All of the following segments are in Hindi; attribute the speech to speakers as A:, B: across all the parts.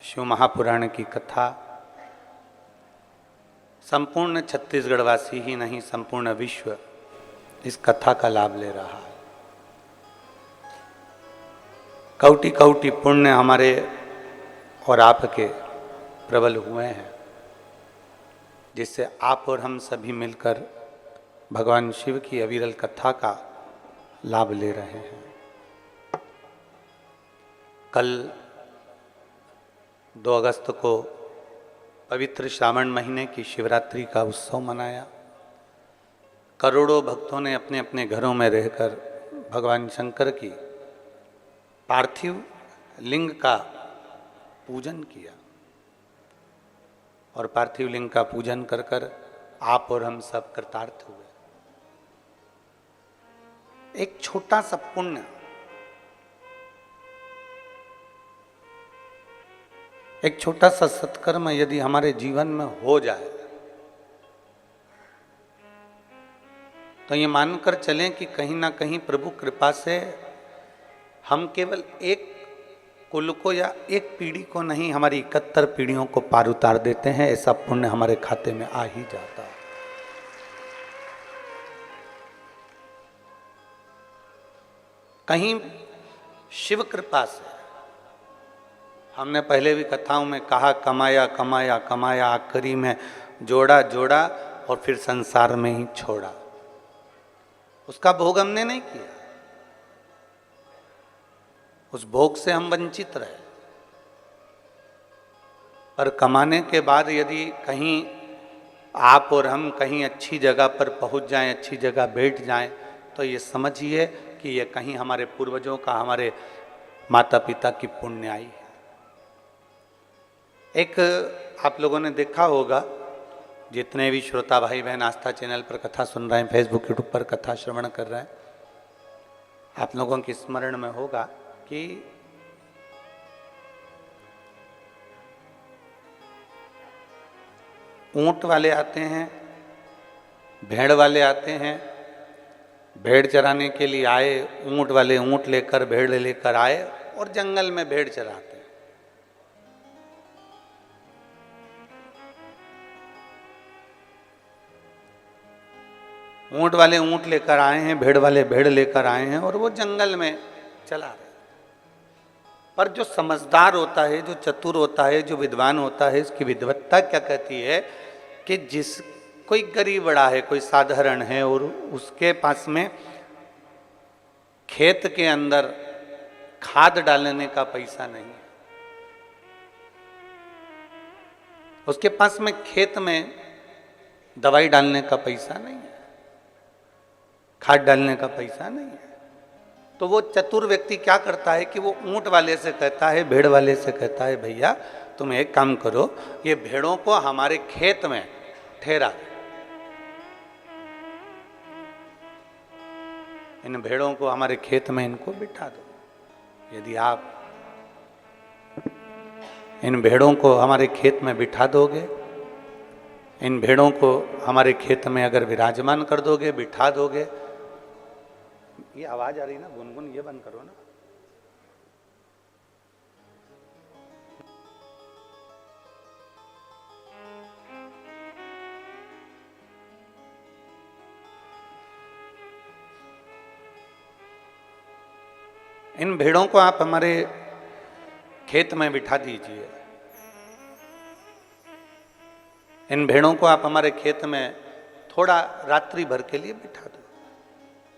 A: शिव महापुराण की कथा संपूर्ण छत्तीसगढ़वासी ही नहीं, संपूर्ण विश्व इस कथा का लाभ ले रहा है। कौटि कौटि पुण्य हमारे और आपके प्रबल हुए हैं, जिससे आप और हम सभी मिलकर भगवान शिव की अविरल कथा का लाभ ले रहे हैं। कल 2 अगस्त को पवित्र श्रावण महीने की शिवरात्रि का उत्सव मनाया। करोड़ों भक्तों ने अपने अपने घरों में रहकर भगवान शंकर की पार्थिव लिंग का पूजन किया और पार्थिव लिंग का पूजन कर कर आप और हम सब कृतार्थ हुए। एक छोटा सा पुण्य, एक छोटा सा सत्कर्म यदि हमारे जीवन में हो जाए तो ये मानकर चलें कि कहीं ना कहीं प्रभु कृपा से हम केवल एक कुल को या एक पीढ़ी को नहीं, हमारी 71 पीढ़ियों को पार उतार देते हैं। ऐसा पुण्य हमारे खाते में आ ही जाता है। कहीं शिव कृपा से, हमने पहले भी कथाओं में कहा, कमाया कमाया कमाया, आखिरी में जोड़ा जोड़ा और फिर संसार में ही छोड़ा। उसका भोग हमने नहीं किया, उस भोग से हम वंचित रहे। पर कमाने के बाद यदि कहीं आप और हम कहीं अच्छी जगह पर पहुंच जाएं, अच्छी जगह बैठ जाएं, तो ये समझिए कि ये कहीं हमारे पूर्वजों का, हमारे माता पिता की पुण्याई है। एक आप लोगों ने देखा होगा, जितने भी श्रोता भाई बहन आस्था चैनल पर कथा सुन रहे हैं, फेसबुक यूट्यूब पर कथा श्रवण कर रहे हैं, आप लोगों की स्मरण में होगा कि ऊंट वाले आते हैं, भेड़ वाले आते हैं, भेड़ चराने के लिए आए। ऊंट वाले ऊंट लेकर, भेड़ लेकर आए और जंगल में भेड़ चराते हैं। ऊंट वाले ऊंट लेकर आए हैं, भेड़ वाले भेड़ लेकर आए हैं और वो जंगल में चला रहे हैं। पर जो समझदार होता है, जो चतुर होता है, जो विद्वान होता है, इसकी विद्वत्ता क्या कहती है कि जिस कोई गरीब बड़ा है, कोई साधारण है और उसके पास में खेत के अंदर खाद डालने का पैसा नहीं है, उसके पास में खेत में दवाई डालने का पैसा नहीं है, खाद डालने का पैसा नहीं है, तो वो चतुर व्यक्ति क्या करता है कि वो ऊंट वाले से कहता है, भेड़ वाले से कहता है, भैया तुम एक काम करो, ये भेड़ों को हमारे खेत में ठहरा दो, इन भेड़ों को हमारे खेत में इनको बिठा दो। यदि आप इन भेड़ों को हमारे खेत में बिठा दोगे, इन भेड़ों को हमारे खेत में अगर विराजमान कर दोगे, बिठा दोगे, ये आवाज आ रही ना गुनगुन, ये बंद करो ना। इन भेड़ों को आप हमारे खेत में बिठा दीजिए, इन भेड़ों को आप हमारे खेत में थोड़ा रात्रि भर के लिए बिठा दो।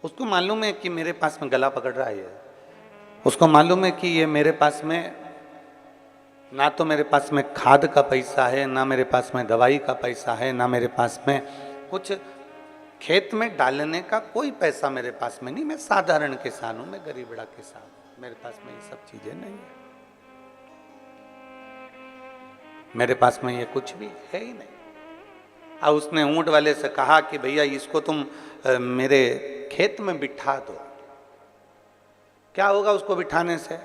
A: उसको मालूम है कि मेरे पास में गला पकड़ रहा है, उसको मालूम है कि ये मेरे पास में ना तो मेरे पास में खाद का पैसा है, ना मेरे पास में दवाई का पैसा है, ना मेरे पास में कुछ खेत में डालने का कोई पैसा मेरे पास में नहीं। मैं साधारण किसान हूं, मैं गरीब बड़ा किसान हूं, मेरे पास में ये सब चीजें नहीं है, मेरे पास में ये कुछ भी है ही नहीं। अब उसने ऊंट वाले से कहा कि भैया इसको तुम मेरे खेत में बिठा दो। क्या होगा उसको बिठाने से?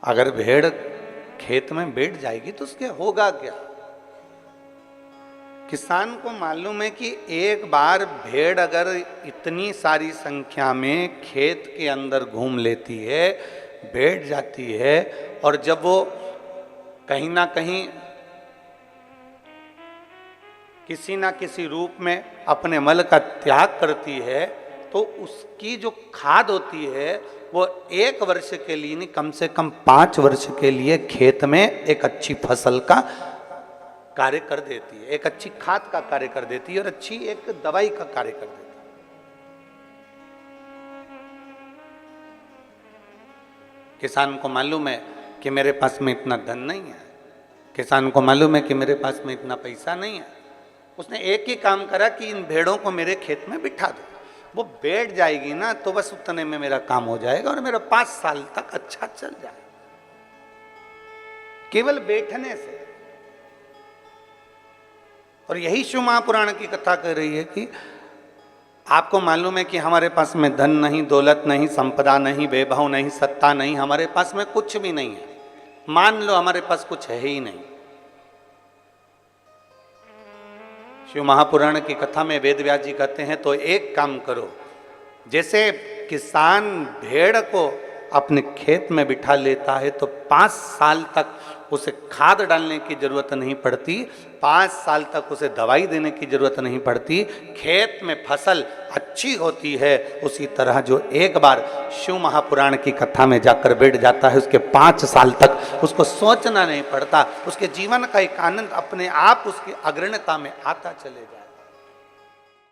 A: अगर भेड़ खेत में बैठ जाएगी तो उसके होगा क्या? किसान को मालूम है कि एक बार भेड़ अगर इतनी सारी संख्या में खेत के अंदर घूम लेती है, बैठ जाती है, और जब वो कहीं ना कहीं किसी ना किसी रूप में अपने मल का त्याग करती है, तो उसकी जो खाद होती है वो 1 वर्ष के लिए नहीं, कम से कम 5 वर्ष के लिए खेत में एक अच्छी फसल का कार्य कर देती है, एक अच्छी खाद का कार्य कर देती है और अच्छी एक दवाई का कार्य कर देती है। किसान को मालूम है कि मेरे पास में इतना धन नहीं है, किसान को मालूम है कि मेरे पास में इतना पैसा नहीं है। उसने एक ही काम करा कि इन भेड़ों को मेरे खेत में बिठा दो, वो बैठ जाएगी ना तो बस उतने में मेरा काम हो जाएगा और मेरा 5 साल तक अच्छा चल जाएगा, केवल बैठने से। और यही शिव महापुराण की कथा कह रही है कि आपको मालूम है कि हमारे पास में धन नहीं, दौलत नहीं, संपदा नहीं, वैभव नहीं, सत्ता नहीं, हमारे पास में कुछ भी नहीं है, मान लो हमारे पास कुछ है ही नहीं। शिव महापुराण की कथा में वेद व्यास जी कहते हैं तो एक काम करो, जैसे किसान भेड़ को अपने खेत में बिठा लेता है तो 5 साल तक उसे खाद डालने की जरूरत नहीं पड़ती, 5 साल तक उसे दवाई देने की जरूरत नहीं पड़ती, खेत में फसल अच्छी होती है। उसी तरह जो एक बार शिव महापुराण की कथा में जाकर बैठ जाता है, उसके 5 साल तक उसको सोचना नहीं पड़ता, उसके जीवन का एक आनंद अपने आप उसकी अग्रणता में आता चलेगा।